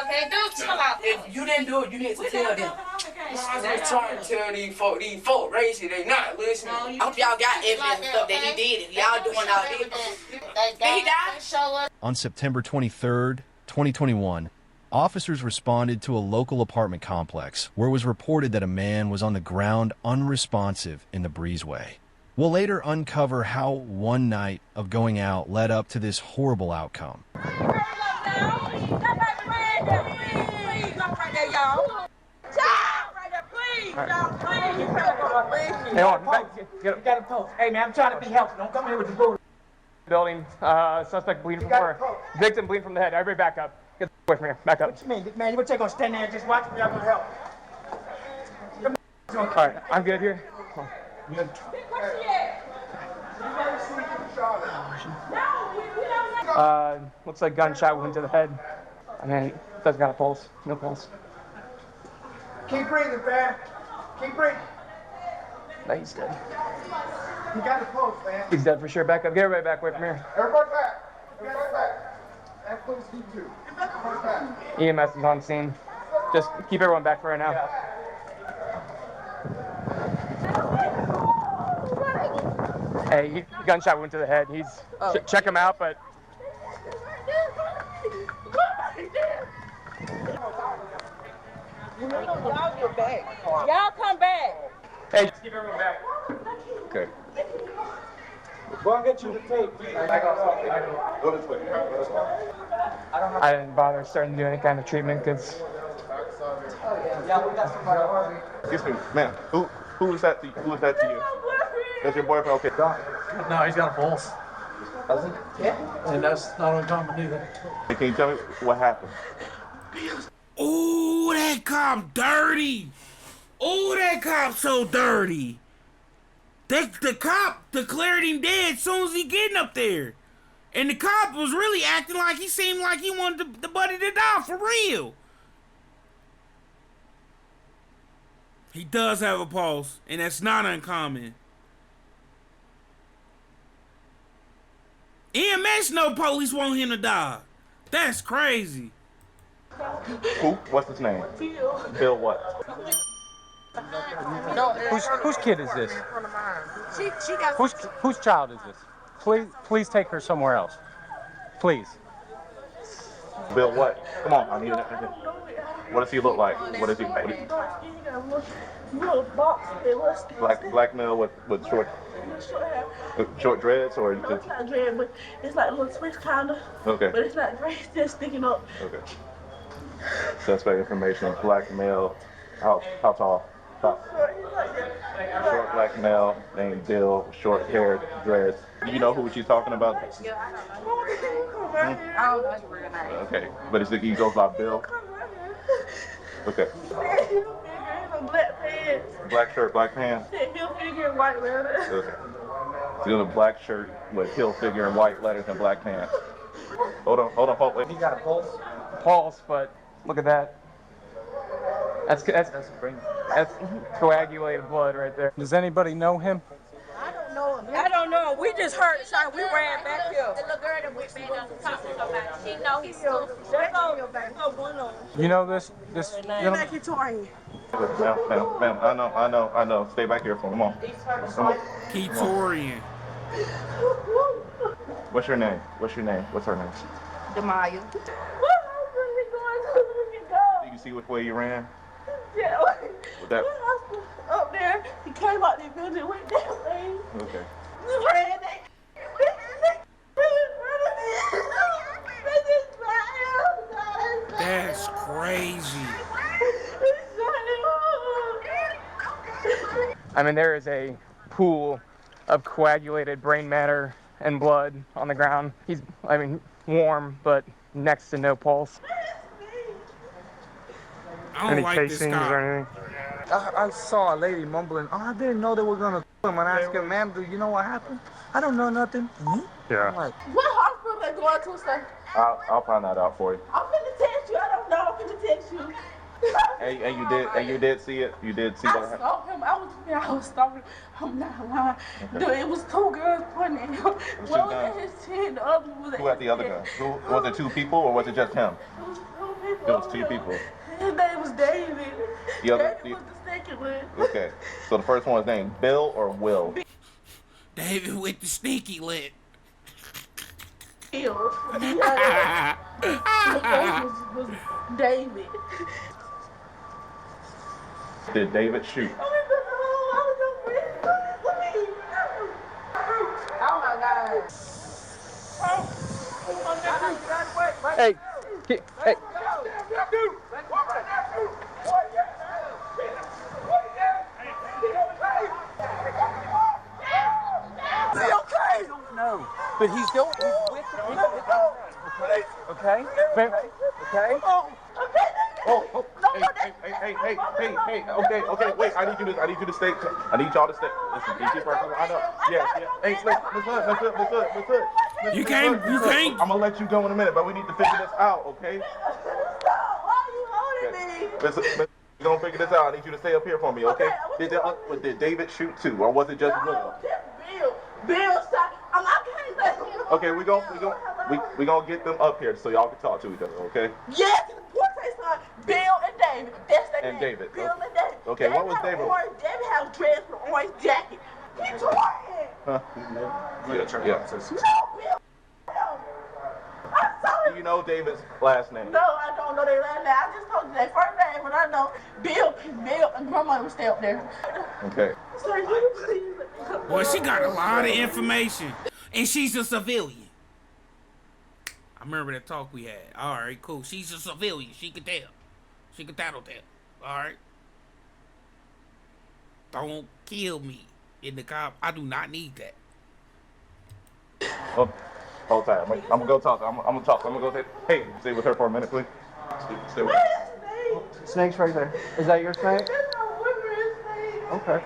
okay? Dude, chill out. If you didn't do it, you need to tell them. I was trying to tell these folk racy, they not listening. I hope y'all got evidence and stuff that he did it. Y'all doing all this. Did he die? On September 23rd, 2021, officers responded to a local apartment complex where it was reported that a man was on the ground unresponsive in the breezeway. We'll later uncover how one night of going out led up to this horrible outcome. Hey, on, get a post. Hey, man, I'm trying to be helpful. Don't come here with the bull. Building, suspect bleeding from where? Victim bleeding from the head. Everybody back up. Get the away from here. Back up. What you mean, man? You gonna take on stand there and just watch me? I'm gonna help. All right, I'm good here. Good. Looks like gunshot wound to the head. I mean, he doesn't got a pulse. No pulse. Keep breathing, fam. Keep breathing. No, he's dead. You got a pulse, man. He's dead for sure. Back up. Get everybody back away from here. Everybody back. Everybody back. And please keep two. Everybody back. EMS is on scene. Just keep everyone back for right now. Hey, gunshot wound to the head. He's check him out, but y'all get back. Y'all come back. hey, just keep everyone back. Okay. Go and get you the tape. Go this way. I didn't bother starting to do any kind of treatment because. Excuse me, ma'am. Who is that to you? Who is that to you? That's your boyfriend? Okay. No, he's got a pulse. Does he? Yeah. And that's not uncommon either. Hey, can you tell me what happened? Ooh, that cop dirty. Ooh, that cop so dirty. The cop declared him dead as soon as he getting up there. And the cop was really acting like he seemed like he wanted the buddy to die for real. He does have a pulse, and that's not uncommon. EMS no police want him to die. That's crazy. Who? What's his name? Bill. Bill what? Whose kid is this? She got. Whose child is this? Please take her somewhere else. Please. Bill what? Come on, I need it. What does he look like? What is he? Little box. It was Black male with short hair. short dreads or No, it's not dread, but it's like a little twist kind of. Okay. But it's not gray. It's just sticking up. Okay. Suspect information: black male. How tall? Short black male named Bill, short hair, dreads. Do you know who she's talking about? Yeah, I don't know his real name. Okay, but he goes by Bill. Okay. Black pants. Black shirt, black pants. Heel figure and white leather. Okay. So in a black shirt with heel figure and white letters and black pants. Hold on, wait. He got a pulse. Pulse, but look at that. That's coagulated blood right there. Does anybody know him? I don't know. We just heard the shot. We ran back here. The little girl that we been on talking about, she know he's still. You know this Back here, Tori. Ma'am, I know. Stay back here for a moment. Come on. Keatorian. What's your name? What's her name? Demaya. You can see which way you ran? Yeah. With that? Up there. He came out the building, went that way. Okay. Ran that. That's crazy. I mean, there is a pool of coagulated brain matter and blood on the ground. He's, warm, but next to no pulse. I don't Any like this casings guy. or anything? I saw a lady mumbling, I didn't know they were gonna kill him. And I asked her, ma'am, do you know what happened? I don't know nothing. Yeah. I'm like, What hospital they going to, sir? I'll find that out for you. I'm finna text you. I don't know. I'm finna text you. And you did see it? You did see I what happened? stalked him. I was stalking. I'm not lying. Okay. Dude, it was two girls pointing at him. One was at his chin, the other one was at Who had the other gun? Was it two people or was it just him? It was two people. It was two people. His name was David. The other, David was the second one. okay. So the first one was named Bill or Will? David with the sneaky lip. Bill. The first was David. Did David shoot? Oh my God. Hey, hey. Is he okay? No, but he's going. He's with the okay? Okay? Oh, hey, okay, wait, I need you to stay, I need y'all to stay, listen, DT first, I know, yes, hey, Miss Hood, You can't. I'm gonna let you go in a minute, but we need to figure this out, okay? Stop! Why are you holding me? Listen, we're gonna figure this out, I need you to stay up here for me, okay? Did David shoot too, or was it just Will? Bill shot. I can't let him. Okay, we gonna get them up here so y'all can talk to each other, okay? Yes, Bill and David. That's their And name. David. Bill and David. Okay, what was David? David had dreads with an orange jacket. He tore it. Huh? Yeah. No, Bill. I saw Do it. you know David's last name? No, I don't know their last name. I just told you their first name, but I know Bill and grandma would stay up there. Okay. So you please. Boy, she got a lot of information, and she's a civilian. I remember that talk we had. All right, cool. She's a civilian. She can tell. She can tattle tell. All right. Don't kill me in the cop. I do not need that. Oh, hold tight. I'm gonna go talk. I'm gonna talk. I'm gonna go say, hey, stay with her for a minute, please. Stay with her. Snake's right there. Is that your snake? Okay.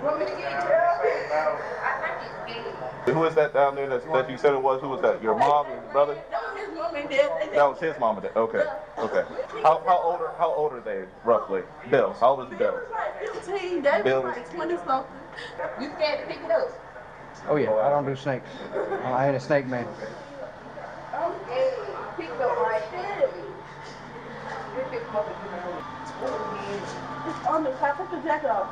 Who is that down there that you said it was? Who was that? Your mom, your brother? His mom and dad. That was his mom and dad. Okay. How old are they roughly? Bill. How old is Bill? Bill was like 15. David Bill was is- like 20 something. You scared to pick it up? Oh yeah, I don't do snakes. I ain't a snake man. I'm scared. Pick it up right there. It's on the top. Put the jacket off.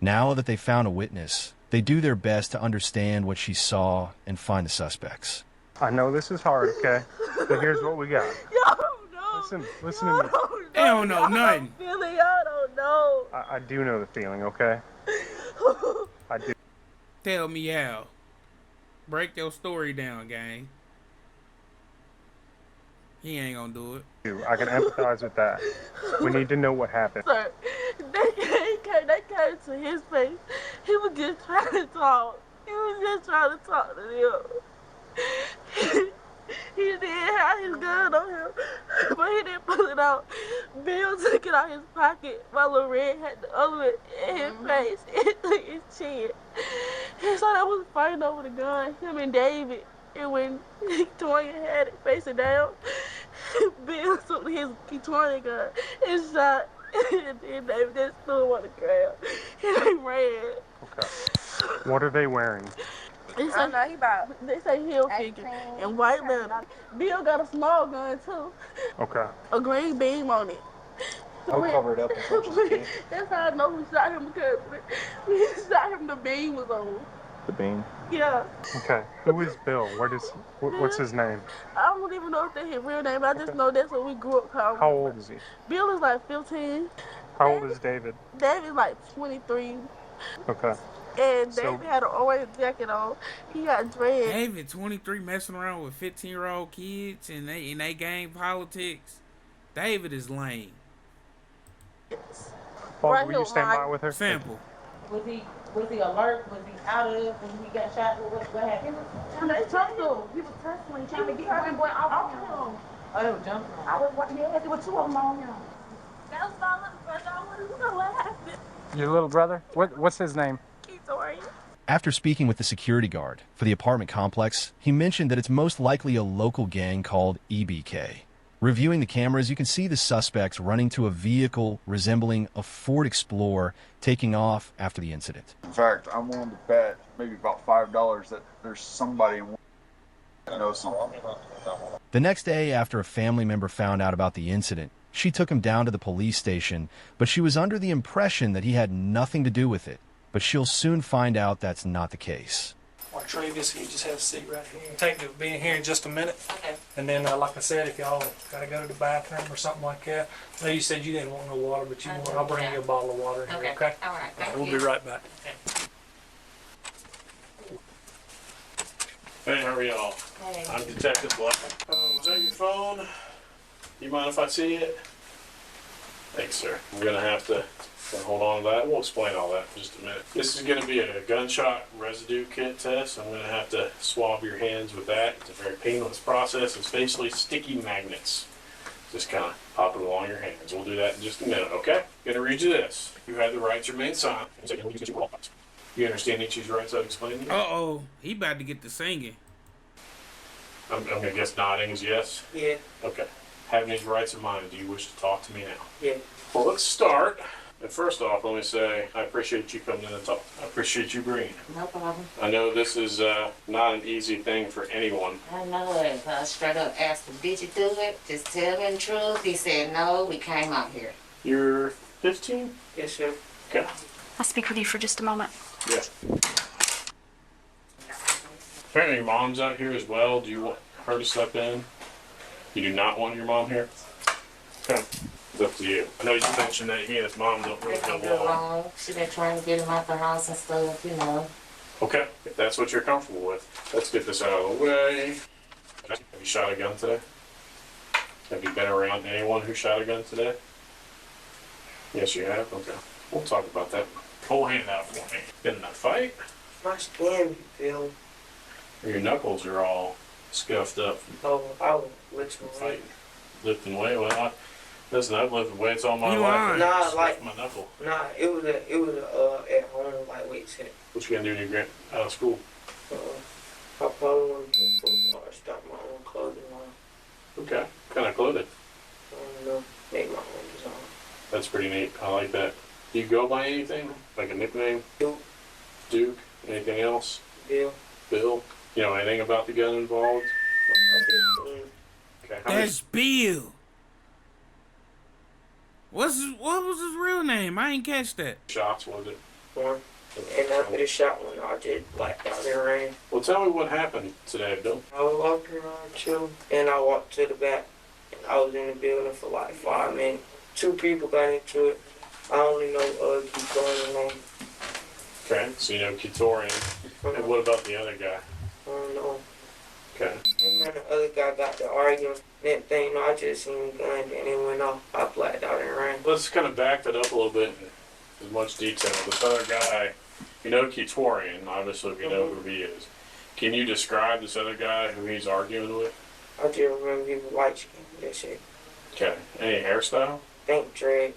Now that they found a witness, they do their best to understand what she saw and find the suspects. I know this is hard, okay? But here's what we got. Y'all don't know. Listen to me. They don't know nothing. Y'all don't know. I do know the feeling, okay? I do. Tell me how. Break your story down, gang. He ain't gonna do it. I can empathize with that. We need to know what happened. Sir, they came to his face. He was just trying to talk. He was just trying to talk to them. He did have his gun on him, but he didn't pull it out. Bill took it out his pocket while Lorraine had the other one in his face and his chin. He thought I was fighting over the gun, him and David. And when Toya had it facing down, Bill took his Toya gun and shot. And then David just threw him on the ground. And they ran. Okay. What are they wearing? They say heel kicker and white leather. Bill got a small gun too. Okay. A green beam on it. I'll cover it up as much as you can. That's how I know we shot him, because when we shot him, the beam was on. The bean. Yeah. Okay. Who is Bill? What's his name? I don't even know if that's his real name. I just know that's what we grew up calling him. How old is he? Bill is like 15. How old is David? David's like 23. Okay. And So- David had an orange jacket on. He got dreads. David, 23, messing around with 15-year-old kids and they gang politics. David is lame. Paul, Right will you here, stand right. by with her? Simple. Was he alert? Was he out of when he got shot? What happened? And they jumped him. He was tussling, trying to get one boy off him. Oh, they were jumping. I was watching. Yeah, there were two of them on him. That was all looking for. I wanted to know what happened. Your little brother? What's his name? Keith, are you? After speaking with the security guard for the apartment complex, he mentioned that it's most likely a local gang called EBK. Reviewing the cameras, you can see the suspects running to a vehicle resembling a Ford Explorer, taking off after the incident. In fact, I'm willing to bet maybe about $5 that there's somebody that knows something. The next day, after a family member found out about the incident, She took him down to the police station, but she was under the impression that he had nothing to do with it. But she'll soon find out that's not the case. Travis, you just have a seat right here. Take to being here in just a minute. Okay. And then, like I said, if y'all gotta go to the bathroom or something like that, I know you said you didn't want no water, but I'll bring you a bottle of water here, okay? All right, thank We'll you. be right back. Hey, how are y'all? Hey. I'm Detective Black. Was that your phone? You mind if I see it? Thanks, sir. I'm gonna have to hold on to that. We'll explain all that in just a minute. This is gonna be a gunshot residue kit test. I'm gonna have to swab your hands with that. It's a very painless process. It's basically sticky magnets. Just kind of pop it along your hands. We'll do that in just a minute, okay? Gonna read you this. You have the right to remain silent. You understand each of these rights I've explained to you? Uh-oh. He about to get to singing. I'm gonna guess nodding is yes? Yeah, Okay. Having these rights in mind, do you wish to talk to me now? yeah. Well, let's start. And first off, let me say, I appreciate you coming in and talking. I appreciate you bringing. No problem. I know this is not an easy thing for anyone. I know it. I straight up asked him, did you do it? Just tell him the truth. He said, no, we came out here. You're 15? Yes, sir. Okay. I'll speak with you for just a moment. Yeah. Apparently your mom's out here as well. Do you want her to step in? You do not want your mom here? Okay. It's up to you. I know you mentioned that he and his mom don't They really don't get get along. along. She been trying to get him out the house and stuff, you know. Okay, if that's what you're comfortable with, let's get this out of the way. Have you shot a gun today? Have you been around anyone who shot a gun today? Yes, you have? Okay. We'll talk about that. Hold hand out for me. Been in a fight? My skin, Bill. Your knuckles are all scuffed up Oh, I was lifting from weight. fighting. Lifting weight? Well, listen, I've lifted weights all my You life. lying. Nah, Scuffed like- my knuckle. Nah, it was a at home like weight set. What you gonna do when you get out of school? I probably want to go football or start my own clothing line. Okay. What kind of clothing? I don't know, make my own design. That's pretty neat. I like that. Do you go by anything? Like a nickname? Duke, Duke? Anything else? Bill, Bill? You know anything about the gun involved? I did Okay. How many That's Bill. What was his real name? I ain't catch that. shots was it? one. And after the shot one, I just blacked out and ran. Well, tell me what happened today, Bill. I was walking around chilling, and I walked to the back, and I was in the building for like 5 minutes. 2 people got into it. I only know keep going name. Okay, so you know Kitorian. And what about the other guy? I don't know. Okay. And then the other guy got to arguing. That thing, you know, I just seen the gun, and it went off. I blacked out and ran. Let's kind of back that up a little bit in as much detail. This other guy, you know Kitorian, obviously we know who he is. Can you describe this other guy who he's arguing with? I just remember he was light skinned. That shit. Okay. Any hairstyle? Think dread.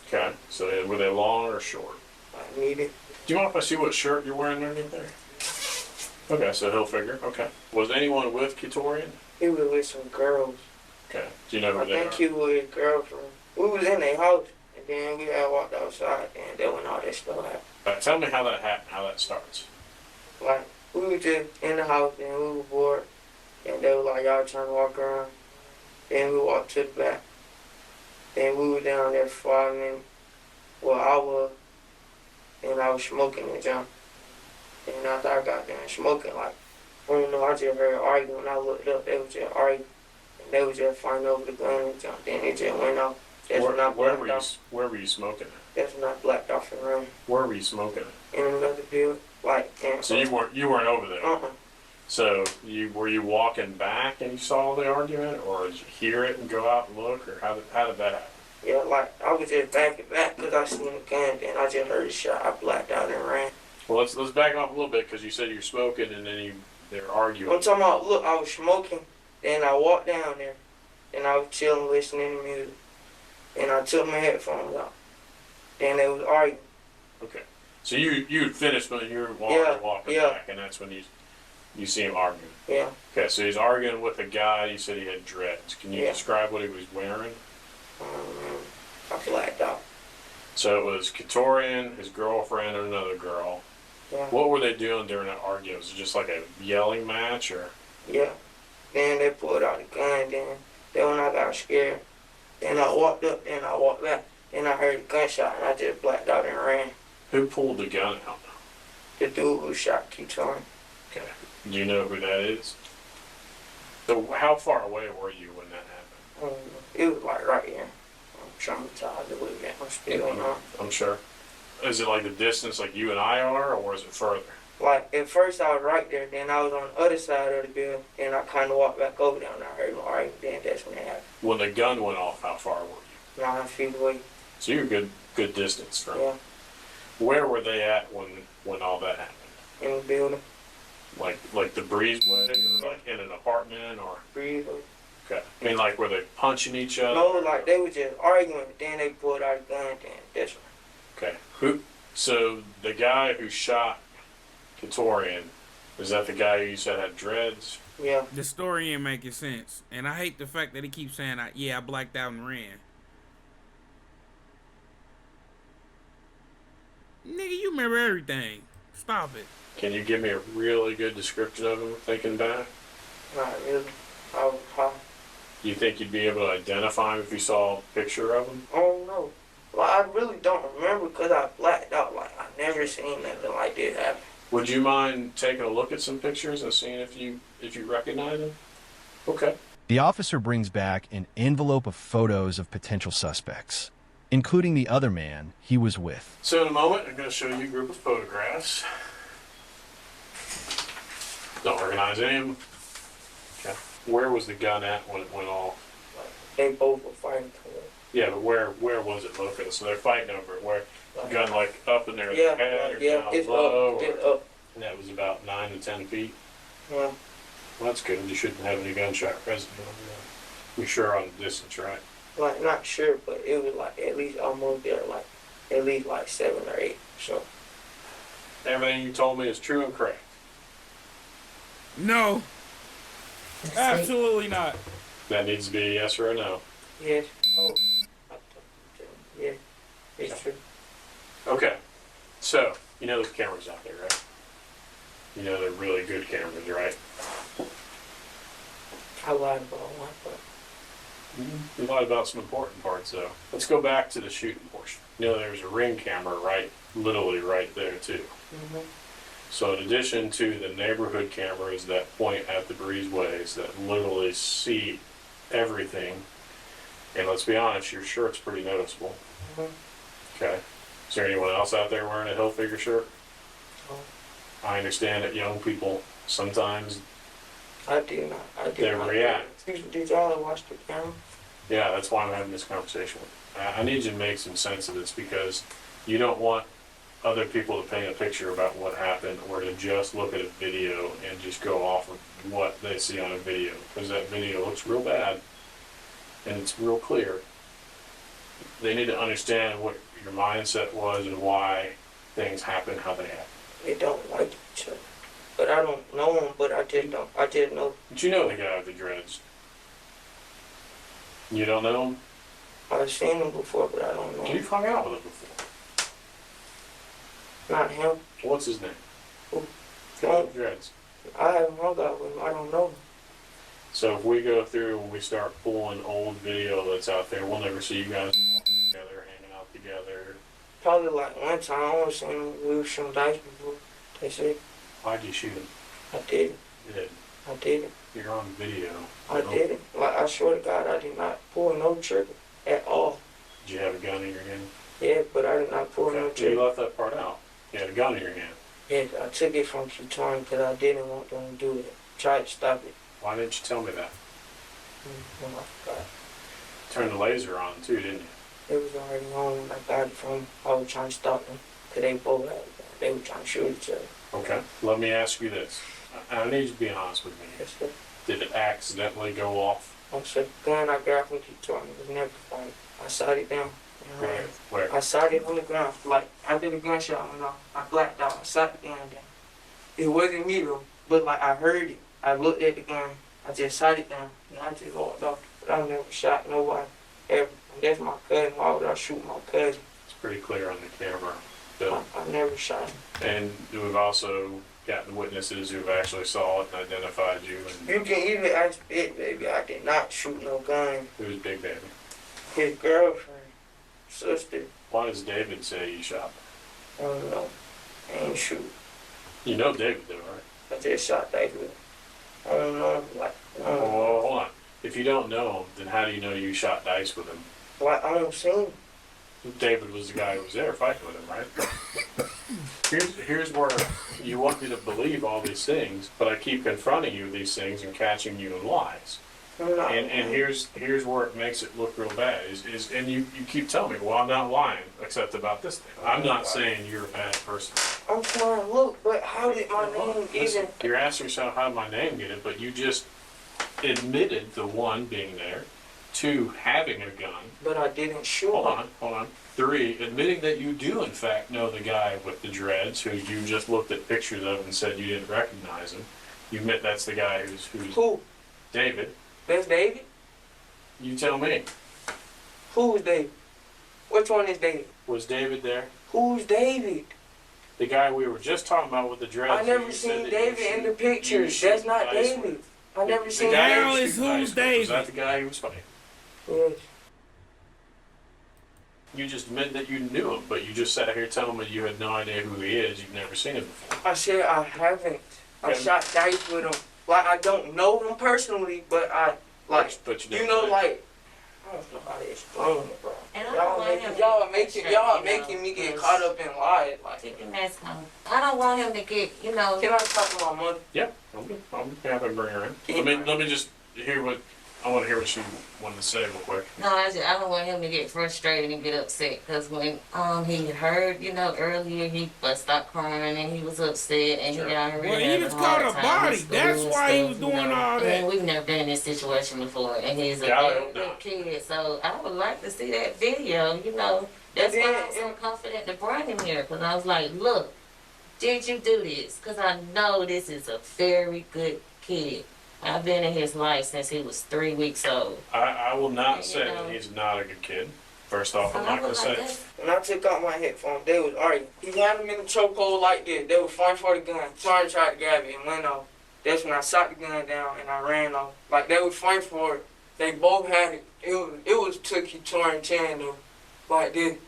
Okay. So were they long or short? I need it. Do you mind if I see what shirt you're wearing underneath there? Okay, so he'll figure. Okay. Was anyone with Kitorian? He was with some girls. Okay. Do you know I who they think are? he was with his girlfriend. We was in their house, and then we had walked outside, and then when all that stuff happened. Tell me how that happened, how that starts. Like, we were just in the house, and we were bored, and they were like, y'all trying to walk around. Then we walked to the back. Then we were down there for 5 minutes. Well, I was, and I was smoking and jump. And after I got done smoking, like, I don't know, I just heard arguing. When I looked up, they was just arguing. And they was just fighting over the gun and jump. Then it just went off. That's when I blacked off. Where were you smoking it? That's when I blacked off and ran. Where were you smoking it? In another building. Like, and So you weren't over there. Uh-uh. So were you walking back and you saw the argument, or did you hear it and go out and look, or how did that happen? Yeah, like, I was just backing back because I seen the gun. Then I just heard the shot. I blacked out and ran. Well, let's back off a little bit because you said you're smoking and then they're arguing. I'm talking about, look, I was smoking. Then I walked down there. And I was chilling, listening to music. And I took my headphones off. Then they was arguing. Okay. So you had finished when you were walking back, and that's when you see him arguing. Yeah. Okay, so he's arguing with a guy. You said he had dreads. Can you Yeah. describe what he was wearing? I blacked out. So it was Kitorian, his girlfriend, and another girl. Yeah. What were they doing during that argument? Was it just like a yelling match, or? Yeah. Then they pulled out the gun. Then when I got scared, Then I walked up, then I walked back. Then I heard a gunshot, and I just blacked out and ran. Who pulled the gun out? The dude who shot Keaton. Okay. Do you know who that is? So how far away were you when that happened? It was like right here. I'm traumatized a little bit. I'm still not. I'm sure. Is it like the distance like you and I are, or is it further? Like, at first I was right there, then I was on the other side of the building, and I kind of walked back over there, and I heard him, all right, then that's when it happened. When the gun went off, how far were you? 9 feet away. So you're good distance from. Yeah. Where were they at when all that happened? In the building. Like the breezeway, or like in an apartment, or? Breezeway. Okay. I mean, like, were they punching each other? No, like, they were just arguing, then they pulled out a gun, then that's when. Okay. So the guy who shot Katorian, is that the guy who you said had dreads? Yeah. The story ain't making sense. And I hate the fact that he keeps saying, I blacked out and ran. Nigga, you remember everything. Stop it. Can you give me a really good description of him thinking back? Not really. I was high. You think you'd be able to identify him if you saw a picture of him? I don't know. Like, I really don't remember because I blacked out. Like, I never seen nothing like this happen. Would you mind taking a look at some pictures and seeing if you recognize him? Okay. The officer brings back an envelope of photos of potential suspects, including the other man he was with. So in a moment, I'm going to show you a group of photographs. Don't recognize any of them. Okay. Where was the gun at when it went off? They both were fighting. Yeah, but where was it located? So they're fighting over it. Where the gun like up in their Yeah, head or yeah, down it's low? up, it's up. And that was about 9 to 10 feet. Yeah. Well, that's good. You shouldn't have any gunshot present. We're sure on the distance, right? Like, not sure, but it was like at least almost there, like at least like 7 or 8. So everything you told me is true and correct. No. Absolutely not. That needs to be a yes or a no. yes. Oh. Yeah. It's true. Okay. So, you know there's cameras out there, right? You know they're really good cameras, right? I lied about one, but You lied about some important parts, though. Let's go back to the shooting portion. You know there's a ring camera literally right there, too. mm-hmm. So in addition to the neighborhood cameras that point at the breezeways that literally see everything, and let's be honest, your shirt's pretty noticeable. Mm-hmm. Okay. Is there anyone else out there wearing a Hilfiger shirt? No. I understand that young people sometimes I did not. they react. Did y'all watch the camera? Yeah, that's why I'm having this conversation with you. I need you to make some sense of this because you don't want other people to paint a picture about what happened or to just look at a video and just go off of what they see on a video because that video looks real bad and it's real clear. They need to understand what your mindset was and why things happen how they happen. They don't like each other. But I don't know them, but I just know. But you know the guy with the dreads. You don't know him? I've seen him before, but I don't know him. You've hung out with him before. Not him. What's his name? Who? Guy with dreads. I haven't hung out with him. I don't know him. So if we go through and we start pulling old video that's out there, we'll never see you guys walking together, hanging out together. Probably like one time I was seeing him, we were shooting dice before. They said Why'd you shoot him? I did it. You did. I did it. You're on video. I did it. Like, I swear to God, I did not pull no trigger at all. Did you have a gun in your hand? Yeah, but I did not pull no Okay. trigger. You left that part out. You had a gun in your hand. Yes, I took it from Keaton because I didn't want them to do it. Tried to stop it. Why didn't you tell me that? When I forgot. Turned the laser on too, didn't you? It was already on when I got it from. I was trying to stop them because they both had it. They were trying to shoot each other. Okay. Let me ask you this. I need you to be honest with me. Yes, sir. Did it accidentally go off? I'm sorry. The gun I grabbed from Keaton was never fired. I shot it down. Where? I shot it on the ground. Like, after the gunshot went off, I blacked out. I shot it down. It wasn't me though, but like I heard it. I looked at the gun. I just shot it down. And I just walked off. But I never shot nobody ever. And that's my cousin. Why would I shoot my cousin? It's pretty clear on the camera. Bill. I never shot him. And we've also gotten witnesses who've actually saw it and identified you. And You can even ask Big Baby. I did not shoot no gun. who's Big Baby? His girlfriend, sister. Why does David say you shot? I don't know. I ain't shoot. You know David though, right? I just shot David. I don't know. Like, Well, hold on. If you don't know him, then how do you know you shot dice with him? Like, I don't see him. David was the guy who was there fighting with him, right? Here's where you want me to believe all these things, but I keep confronting you with these things and catching you in lies. And here's where it makes it look real bad. And you keep telling me, well, I'm not lying, except about this thing. I'm not saying you're a bad person. I'm trying to look, but how did my name Listen, even... you're asking yourself how did my name get it, but you just admitted the one being there, 2 having a gun. But I didn't shoot. Hold on. 3 admitting that you do in fact know the guy with the dreads who you just looked at pictures of and said you didn't recognize him. You admit that's the guy who's Who? David. That's David? You tell me. Who's David? Which one is David? Was David there? Who's David? The guy we were just talking about with the dreads. I never seen David in the pictures. That's not David. I never seen David. Now is who's David? Was that the guy who was fighting? Yes. You just admitted that you knew him, but you just sat here telling me you had no idea who he is. You've never seen him before. I said I haven't. I Okay. shot dice with him. Like, I don't know him personally, but I, like, But you know, like, I don't know how to explain it, bro. And I don't want him to Y'all get making me get caught up in lies. Like, I don't want him to get, you know. Can I talk to my mother? Yeah, I'm happy to bring her in. Let me just hear what I want to hear what she wanted to say real quick. No, I don't want him to get frustrated and get upset, because when he heard, you know, earlier he stopped crying and he was upset and he got Well, he just caught a body. That's why he was doing all that. And we've never been in this situation before, and he's a very good kid. So I would like to see that video. You know, that's why I'm so confident to bring him here, because I was like, look, did you do this? Because I know this is a very good kid. I've been in his life since he was 3 weeks old. I will not say that he's not a good kid. First off, I'm not going to say. When I took out my headphones, they was arguing. He had him in the chokehold like this. They were fighting for the gun. Somebody tried to grab it and went off. That's when I shot the gun down and I ran off. Like, they were fighting for it. They both had it. It was Tookie Torn Chan though. Like this.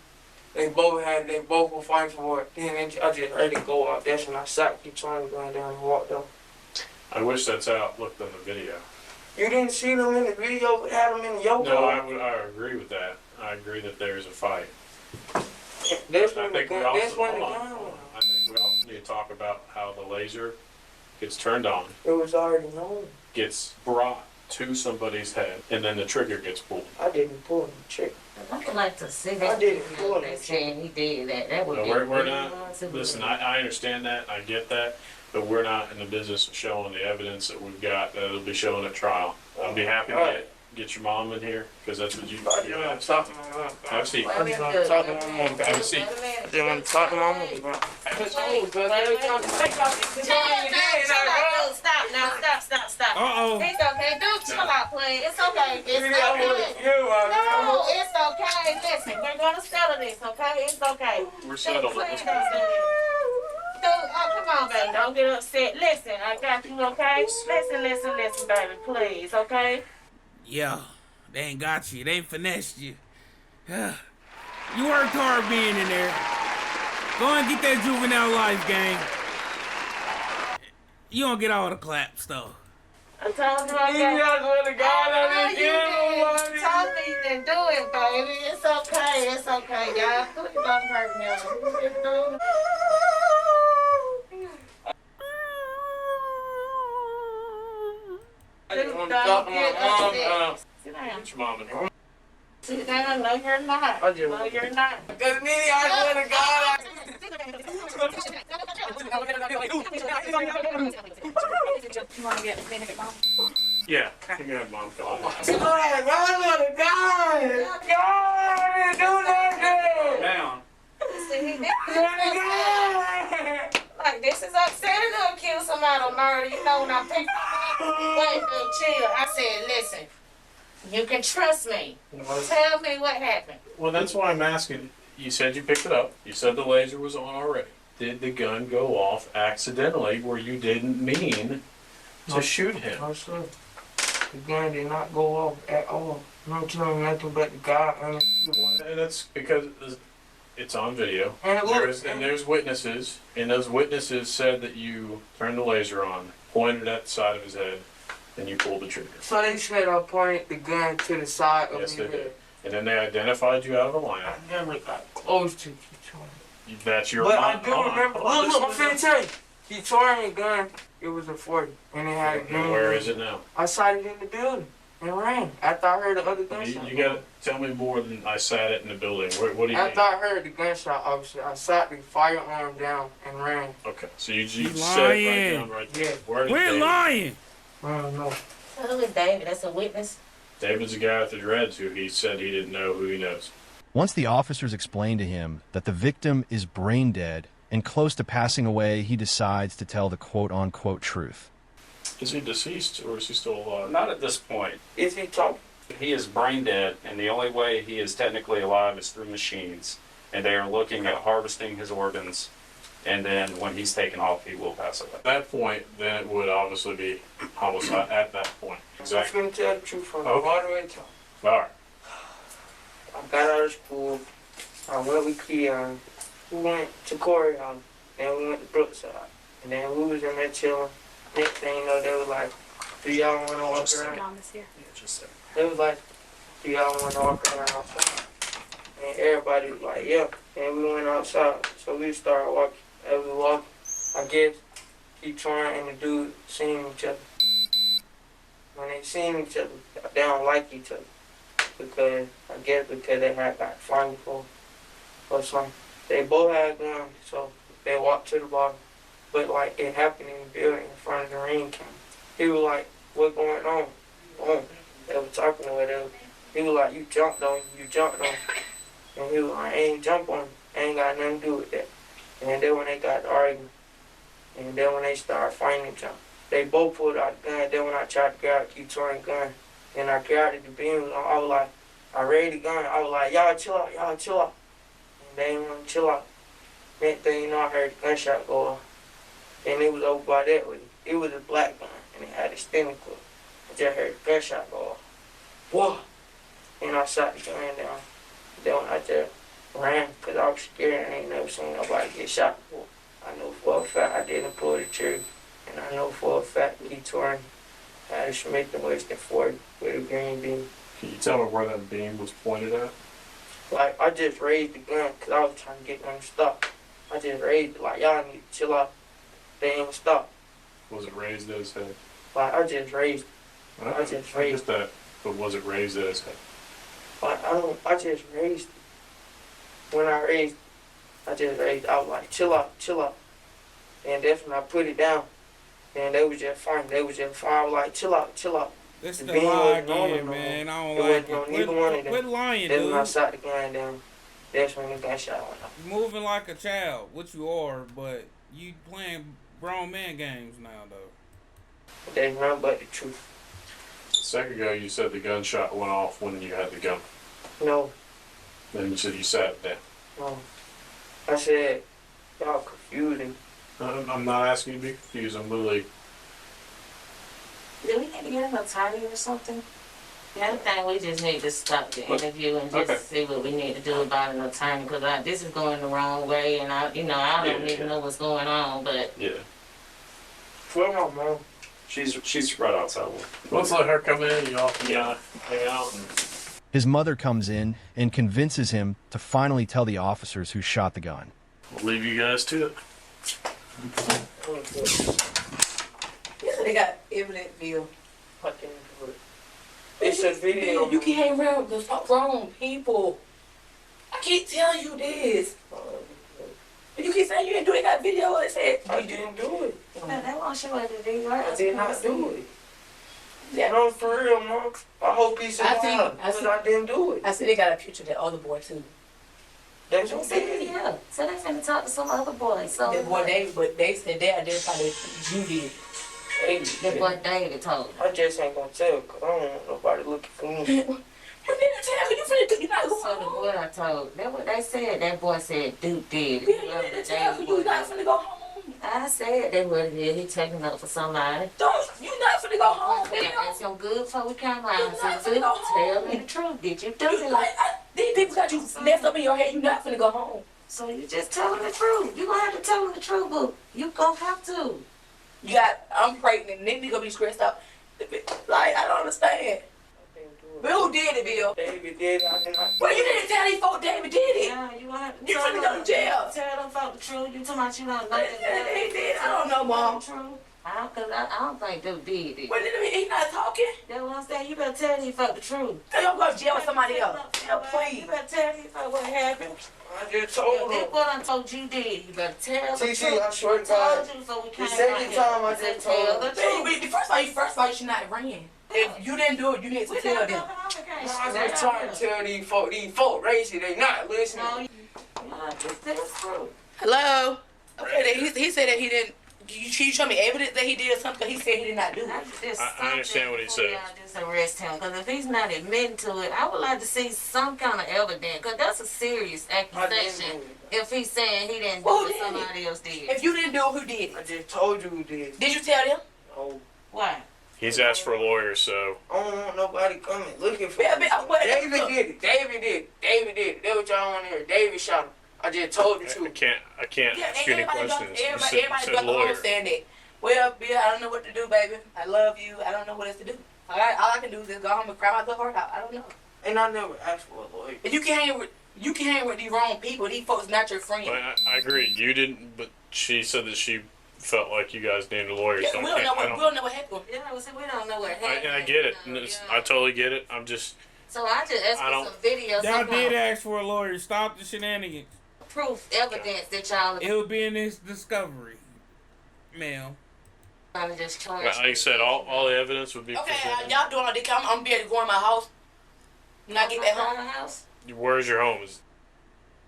They both had it. They both were fighting for it. Then I just heard it go off. That's when I shot the gun down and walked off. I wish that's how it looked on the video. You didn't see them in the video, had them in the yoke? No, I agree with that. I agree that there's a fight. That's I when think the we gun, also, that's when the hold on. gun went. I think we also need to talk about how the laser gets turned on, It was already known. gets brought to somebody's head, and then the trigger gets pulled. I didn't pull the trigger. I would like to see I that didn't video pull that it. saying he did that. That would No, be we're really not. hard to Listen, believe. I understand that. I get that. But we're not in the business of showing the evidence that we've got that'll be shown at trial. I'll be happy to get your mom in here, because that's what you I'm talking to my mom. have a seat. I'm talking to my mom. Have a seat. Then when I'm talking to my mom, Stop. Uh-oh. It's okay. Don't chill out, please. It's okay. It's okay. No, it's okay. Listen, we're going to settle this, okay? It's okay. We're settled. Please don't settle this. Come on, baby. Don't get upset. Listen, I got you, okay? Listen, baby. Please, okay? Yeah, they ain't got you. They ain't finessed you. You worked hard being in there. Go and get that juvenile life, gang. You don't get all the claps, though. I told you I told me you didn't do it, baby. It's okay, y'all. Please don't hurt me. I didn't want to talk to my mom. Sit down. Get your mom in here. Sit down. No, you're not. No, you're not. Because Nene, I swear to God, You want to get mom? Yeah, you can have mom come on. I swear to God, I didn't do that. Down. Like, this is upsetting to accuse somebody of murder. You know, when I picked wait, chill. I said, listen, you can trust me. Tell me what happened. Well, that's why I'm asking. You said you picked it up. You said the laser was on already. Did the gun go off accidentally where you didn't mean to shoot him? No, sir. The gun did not go off at all. don't kill nothing but the God. And that's because it's on video. And there's witnesses, and those witnesses said that you turned the laser on, pointed at the side of his head, and you pulled the trigger. So they said I pointed the gun to the side of Yes, his they head. did. And then they identified you out of the I lineup. never got close to That's your But line. I do remember. Look, I'm finna tell you. He tore me a gun. It was a 40. And it had a gun. Where is it now? I shot it in the building. It rang. After I heard the other gunshot. You gotta tell me more than I sat it in the building. What do you After mean? I heard the gunshot, obviously, I shot the firearm down and ran. Okay, so you set lying. it right down right there. Yeah. Where is We're David? lying. I don't know. Who is David? That's a witness? David's the guy with the dreads who he said he didn't know who he knows. Once the officers explain to him that the victim is brain dead and close to passing away, he decides to tell the quote-unquote truth. Is he deceased or is he still alive? Not at this point. Is he talking? He is brain dead, and the only way he is technically alive is through machines. And they are looking at harvesting his organs, and then when he's taken off, he will pass away. At that point, then it would obviously be homicide at that point. Exactly. I'm finna tell the truth from Okay. all the way to top. All right. I got out of school. I went with Keon. We went to Corey house. Then we went to Brookside. And then we was in there chilling. Next thing you know, they was like, do y'all want to walk around? Mom is here. Yeah, just there. They was like, do y'all want to walk around outside? And everybody was like, yeah. And we went outside. So we started walking. As we walked, I guess Keon and the dude seen each other. When they seen each other, they don't like each other. Because, I guess because they had got fined for or something. They both had guns, so they walked to the bottom. But like it happened in the building in front of the ring camera. He was like, what going on? Boom. They were talking to whatever. He was like, you jumped on him, you jumped on him. And he was like, I ain't jump on him. I ain't got nothing to do with that. And then when they got to arguing, and then when they started fighting each other, they both pulled out the gun. Then when I tried to grab Keaton's gun, and I grabbed it, the beam, I was like, I raised the gun. I was like, y'all chill out, y'all chill out. And they didn't want to chill out. Next thing you know, I heard the gunshot go off. And it was over by that way. It was a black gun, and it had a extended clip. I just heard the gunshot go off. Whoa! And I shot the gun down. Then I just ran, because I was scared. I ain't never seen nobody get shot before. I know for a fact I didn't pull the trigger. And I know for a fact Keaton had a Smith & Wesson 40 with a green beam. Can you tell me where that beam was pointed at? Like, I just raised the gun because I was trying to get them to stop. I just raised it, like, y'all need to chill out. They ain't stop. Was it raised at his head? Like, I just raised it. I just raised that, but was it raised at his head? Like, I just raised it. When I raised it, I just raised it. I was like, chill out, chill out. And that's when I put it down. And they was just fine. They was just fine. I was like, chill out, chill out. This The the beam lie wasn't on again, no man. I more. don't It like wasn't on it. neither one of Quit them. lying, Then when I dude. shot the gun down, that's when the gunshot went off. You moving like a child, what you are, but you playing grown man games now, though. There's nothing but the truth. A second ago, you said the gunshot went off when you had the gun. No, Then you said you sat it down. no. I said, y'all confusing. I'm not asking you to be confused. I'm literally. Do we need to get an attorney or something? The other thing, we just need to stop the interview and just see what we need to do about an attorney, because this is going the wrong way, and I don't even know what's going on, but. Yeah. Where my mom? She's right outside. Let's let her come in. Y'all can hang out. And His mother comes in and convinces him to finally tell the officers who shot the gun. we'll leave you guys to it. Yeah, they got evident view. It's a video. You can't hang around with the wrong people. I keep telling you this. You keep saying you didn't do it. Got video. It said I didn't do it. They won't show it to do, right? I did not do it. Yeah. No, for real, Mom. I hope he's alive, because I didn't do it. I see they got a picture of that other boy too. That's They what said, they did. yeah. So they finna talk to some other boy. So That boy, but they said they identified that you did. that boy David told. I just ain't gonna tell, because I don't want nobody looking for me. You didn't tell me. You not going So the home. boy I told, that's what they said. That boy said Duke did it. You didn't tell me. You not finna go home. I said that what it is. He taking up for somebody. Don't you not finna go home, Yeah, Bill. and some good before we come out. You not So finna go tell home. me the truth. Did you do it? Like, these people got you messed up in your head. You not finna go home. So you just tell them the truth. You gonna have to tell them the truth, boo. You gonna have to. You got, I'm pregnant, and then you gonna be stressed out. Like, I don't understand. Bill, who did it, Bill? David did it. I did not. Well, you didn't tell these folks David did it. Yeah, you gonna have to You tell finna them. go to jail. Tell them folk the truth. You talking about you don't know He did. I don't know, Mom. the truth. I don't think they did it. Well, he not talking. That's what I'm saying. You better tell these folk the truth. So you go to jail with somebody else. Yeah, please. You better tell these folk what happened. I just told This him. what I told you did. You better tell the TT, truth. I swear to I God. told you before we The came second out here. time I said just tell told the him. truth. The first fight, you should not ran. If you didn't do it, you need to We tell got them. communication. I just trying to tell these folk racy, they not listening. No, just tell the truth. Hello? Okay, he said that he didn't. You show me evidence that he did something because he said he did not do it. I understand what he said. Just arrest him, because if he's not admitting to it, I would like to see some kind of evidence, because that's a serious accusation. If he's saying he didn't do Who it, did somebody else did. If you didn't do it, who did it? I just told you who did. Did you tell them? No. Why? He's asked for a lawyer, so I don't want nobody coming looking for Yeah, me. but- David did it. David did it. David did it. That's what y'all want to hear. David shot him. I just told the I truth. can't Yeah, ask you any everybody questions. You everybody said got the lawyer. understand that. Well, Bill, I don't know what to do, baby. I love you. I don't know what else to do. All I can do is just go home and cry my heart out. I don't know. And I never asked for a lawyer. But you can hang with these wrong people. These folks not your friends. But I agree. You didn't, but she said that she felt like you guys needed a lawyer. Yeah, So we I don't know what happened. Yeah, we don't know what happened. I get it. And I totally get it. I'm just. So I just asked I for don't- some videos. Y'all did ask for a lawyer. Stop the shenanigans. Proof, evidence that y'all It will be in this discovery, ma'am. trying to just charge. Like I said, all the evidence would be Okay, presented. y'all doing all this. I'm gonna be able to go in my house when I get back home. house? Where's your home?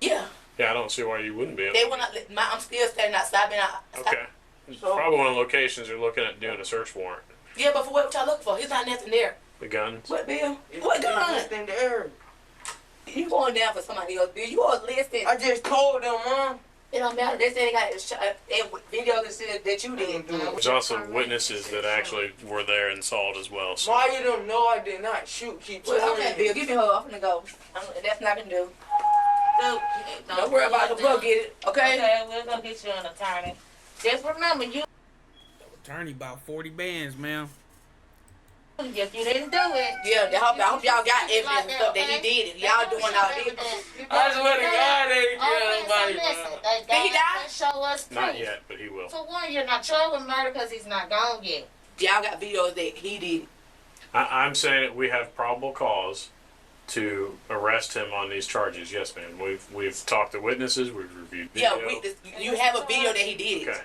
Yeah, Yeah, I don't see why you wouldn't be able they to. will not. I'm still standing outside. Being outside. Okay. It's probably one of the locations they're looking at doing a search warrant. Yeah, but for what y'all looking for? There's not nothing there. The guns. What, Bill? What gun? Nothing there. You going down for somebody else, Bill? You all listening? I just told them, Mom. It don't matter. They say they got video that said that you didn't do it. There's also witnesses that actually were there and saw it as well. So. Why you don't know I did not shoot? Keep Well, telling okay, me. Bill, give me her. I'm gonna go. That's not gonna do. So, Don't worry about it. We'll get it. Okay. Okay, we're gonna get you an attorney. Just remember, you. Attorney about 40 bands, ma'am. If you didn't do it. Yeah, I hope y'all got evidence and stuff that he did it. Y'all doing all this. I swear to God, they didn't kill nobody. Did he die? Show us proof. Not yet, but he will. For one, you're not charged with murder because he's not gone yet. Y'all got videos that he did it. I'm saying that we have probable cause to arrest him on these charges. Yes, ma'am. We've talked to witnesses. We've reviewed video. Yeah, you have a video that he did it. Okay,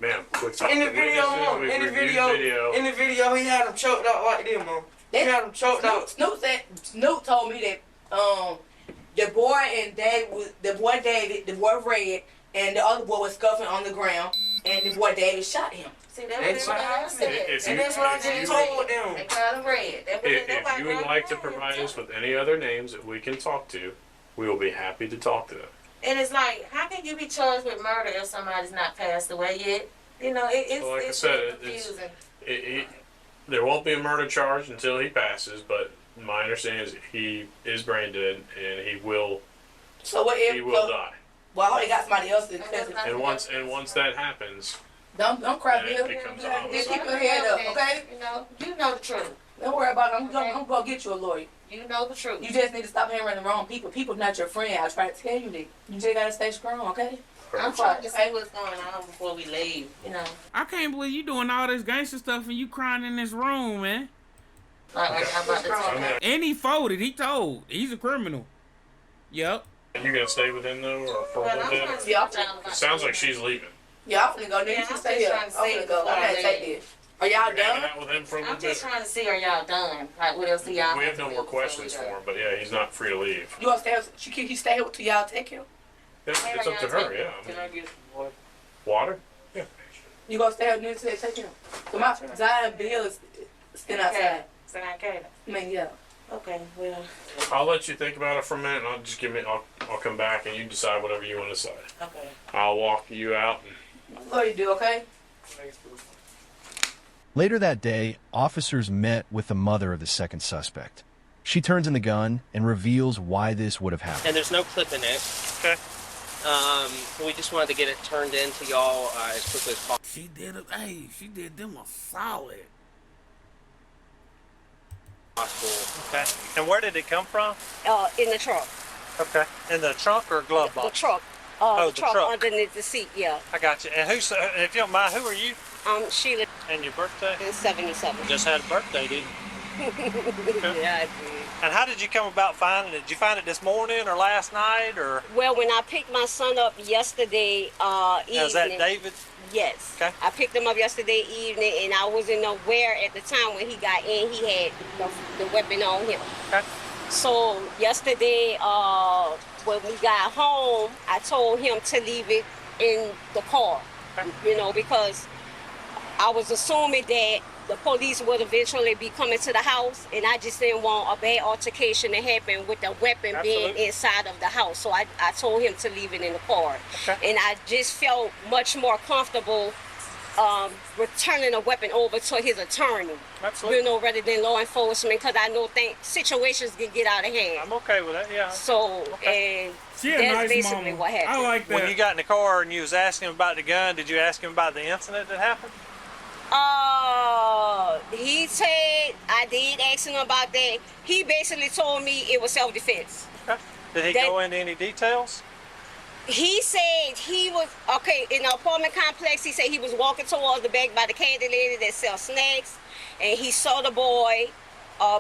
ma'am. We've talked In the to video, witnesses. Mom. We've In the reviewed video, in the video, he had him choked out like this, Mom. He had him choked out. Snoop told me that the boy and the boy David, the boy Red, and the other boy was scuffing on the ground, and the boy David shot him. See, that's what I said. And that's what I just told them. They call him Red. If you would like to provide us with any other names that we can talk to, we will be happy to talk to them. And it's like, how can you be charged with murder if somebody's not passed away yet? You know, it's Well, like I it's said, confusing. There won't be a murder charge until he passes, but my understanding is he is brain dead and he will So what if he will die. Well, they got somebody else to And once that happens, don't cry, then Bill. it becomes a Just homicide. keep your head up, okay? You know the truth. Don't worry about it. I'm gonna get you a lawyer. You know the truth. You just need to stop hanging around the wrong people. People not your friend. I try to tell you that. You just gotta stay strong, okay? I'm trying to see what's going on before we leave, you know. I can't believe you doing all this gangster stuff and you crying in this room, man. Like I'm about to tell you. And he folded. He told. He's a criminal. Yep. Are you gonna stay with him though, or for a little bit? It sounds like she's leaving. Yeah, I'm finna go. Then you can stay here. I'm finna go. I gotta take this. Are y'all You're hanging done? out with him for a little I'm just bit. trying to see, are y'all done? Like, what else do y'all We have no more questions for him, but yeah, he's not free to leave. You gonna stay? He stay here till y'all take him. It's up to her, yeah. I Can I mean, get some water? water? Yeah. You gonna stay here until they take him? So my Zion Bill is still outside. Stand okay. I mean, yeah. Okay, well. I'll let you think about it for a minute, and I'll come back, and you decide whatever you want to decide. Okay. I'll walk you out. What you do, okay? Later that day, officers met with the mother of the second suspect. She turns in the gun and reveals why this would have happened. And there's no clip in it. Okay. We just wanted to get it turned in to y'all as quickly as possible. She did them a solid. Okay. And where did it come from? In the truck. Okay. In the trunk or glove box? The truck. The truck truck underneath the seat, yeah. I got you. And if you don't mind, who are you? Sheila. And your birthday? In 77. Just had a birthday, didn't you? Yeah, I did. And how did you come about finding it? Did you find it this morning or last night or? Well, when I picked my son up yesterday evening. Is that David? Yes. Okay. I picked him up yesterday evening, and I wasn't aware at the time when he got in, he had the weapon on him. Okay. So yesterday, when we got home, I told him to leave it in the car, you know, because I was assuming that the police would eventually be coming to the house, and I just didn't want a bad altercation to happen with the weapon being inside of the house. So I told him to leave it in the car. Okay. And I just felt much more comfortable returning a weapon over to his attorney, you know, rather than law enforcement, because I know situations can get out of hand. I'm okay with that, yeah. So, and she that's nice basically mama. what happened. I like that. When you got in the car and you was asking him about the gun, did you ask him about the incident that happened? He said, I did ask him about that. He basically told me it was self-defense. Okay. Did he go into any details? He said he was, in the apartment complex, he said he was walking towards the back by the candy lady that sells snacks, and he saw the boy,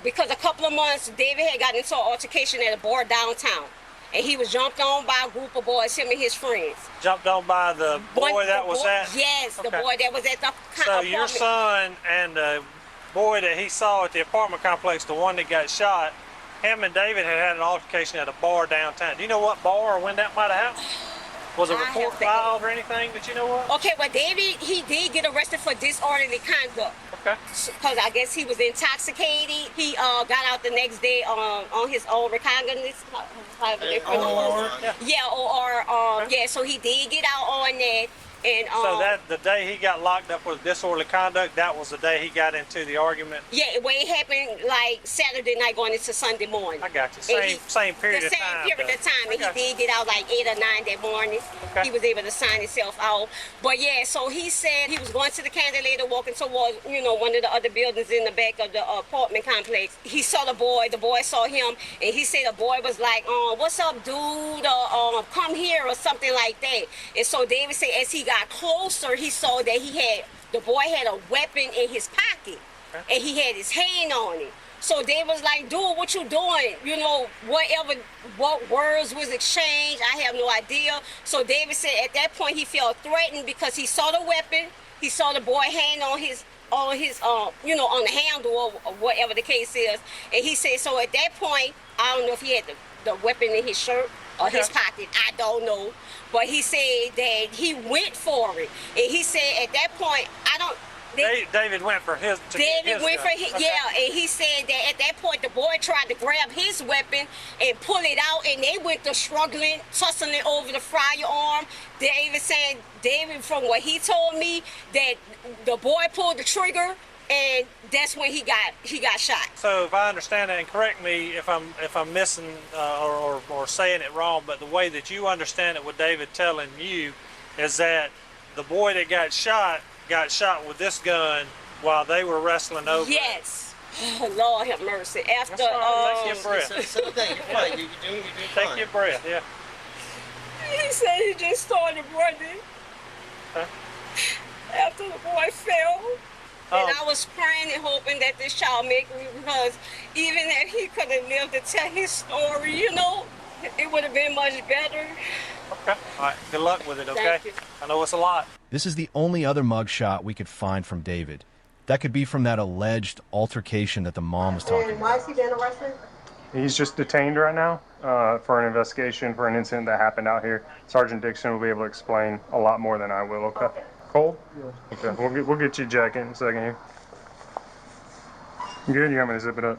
because a couple of months, David had gotten into an altercation at a bar downtown, and he was jumped on by a group of boys, him and his friends. Jumped on by the boy that was at? Yes, the boy that was at the So apartment. your son and the boy that he saw at the apartment complex, the one that got shot, him and David had an altercation at a bar downtown. Do you know what bar or when that might have happened? Was a report filed or anything that you know of? Okay, well, David, he did get arrested for disorderly conduct. Okay. Because I guess he was intoxicated. He got out the next day on his own recognizance. Yeah, so he did get out on that. And so that the day he got locked up with disorderly conduct, that was the day he got into the argument? Yeah, well, it happened like Saturday night going into Sunday morning. I got you. Same period of time. The same period of time. And he did get out like 8 or 9 that morning. Okay. He was able to sign himself out. But yeah, so he said he was going to the candy lady, walking towards, one of the other buildings in the back of the apartment complex. He saw the boy saw him, and he said the boy was like, what's up, dude? Come here, or something like that. And so David said as he got closer, he saw that the boy had a weapon in his pocket, and he had his hand on it. So David was like, dude, what you doing? What words was exchanged, I have no idea. So David said at that point he felt threatened because he saw the weapon, he saw the boy hand on the handle or whatever the case is. And he said, so at that point, I don't know if he had the weapon in his shirt or his pocket, I don't know. But he said that he went for it. And he said at that point, David went for his. And he said that at that point the boy tried to grab his weapon and pull it out, and they went to struggling, tussling over the firearm. David, from what he told me, that the boy pulled the trigger, and that's when he got shot. So if I understand that, and correct me if I'm missing or saying it wrong, but the way that you understand it with David telling you is that the boy that got shot with this gun while they were wrestling over. Yes. Oh, Lord have mercy. After take your breath. Take your breath. Yeah. He said he just started running. After the boy fell. And I was praying and hoping that this child make me, because even if he could have lived to tell his story, it would have been much better. Okay. All right. Good luck with it, okay? Thank you. I know it's a lot. This is the only other mugshot we could find from David. That could be from that alleged altercation that the mom was talking about. Why is he being arrested? He's just detained right now for an investigation for an incident that happened out here. Sergeant Dixon will be able to explain a lot more than I will, okay? Cole? Yeah. Okay, we'll get you a jacket in a second here. You good? You want me to zip it up?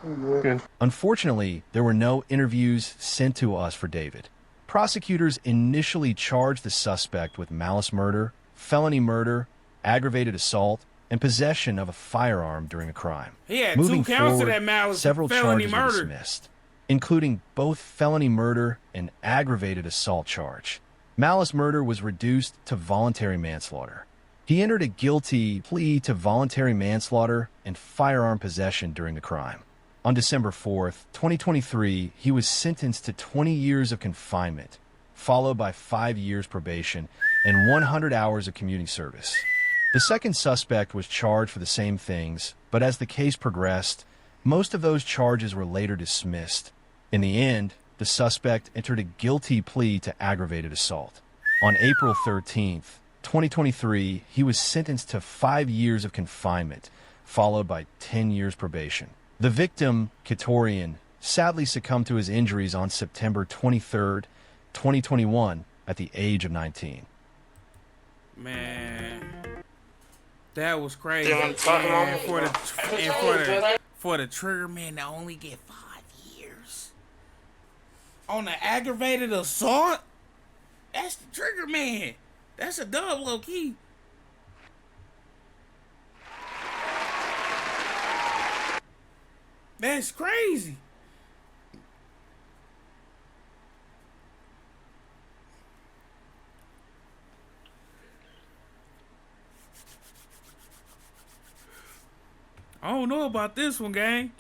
Good. Unfortunately, there were no interviews sent to us for David. Prosecutors initially charged the suspect with malice murder, felony murder, aggravated assault, and possession of a firearm during a crime. He had Moving 2 counts of forward, that malice several felony charges were murder. dismissed, including both felony murder and aggravated assault charge. Malice murder was reduced to voluntary manslaughter. He entered a guilty plea to voluntary manslaughter and firearm possession during the crime. On December 4th, 2023, he was sentenced to 20 years of confinement, followed by 5 years probation and 100 hours of community service. The second suspect was charged for the same things, but as the case progressed, most of those charges were later dismissed. In the end, the suspect entered a guilty plea to aggravated assault. On April 13th, 2023, he was sentenced to 5 years of confinement, followed by 10 years probation. The victim, Katorian, sadly succumbed to his injuries on September 23rd, 2021, at the age of 19. Man, that was crazy. Yeah, I'm talking And about for the trigger man to only get 5 years on the aggravated assault, that's the trigger man. That's a dub, low key. That's crazy. I don't know about this one, gang.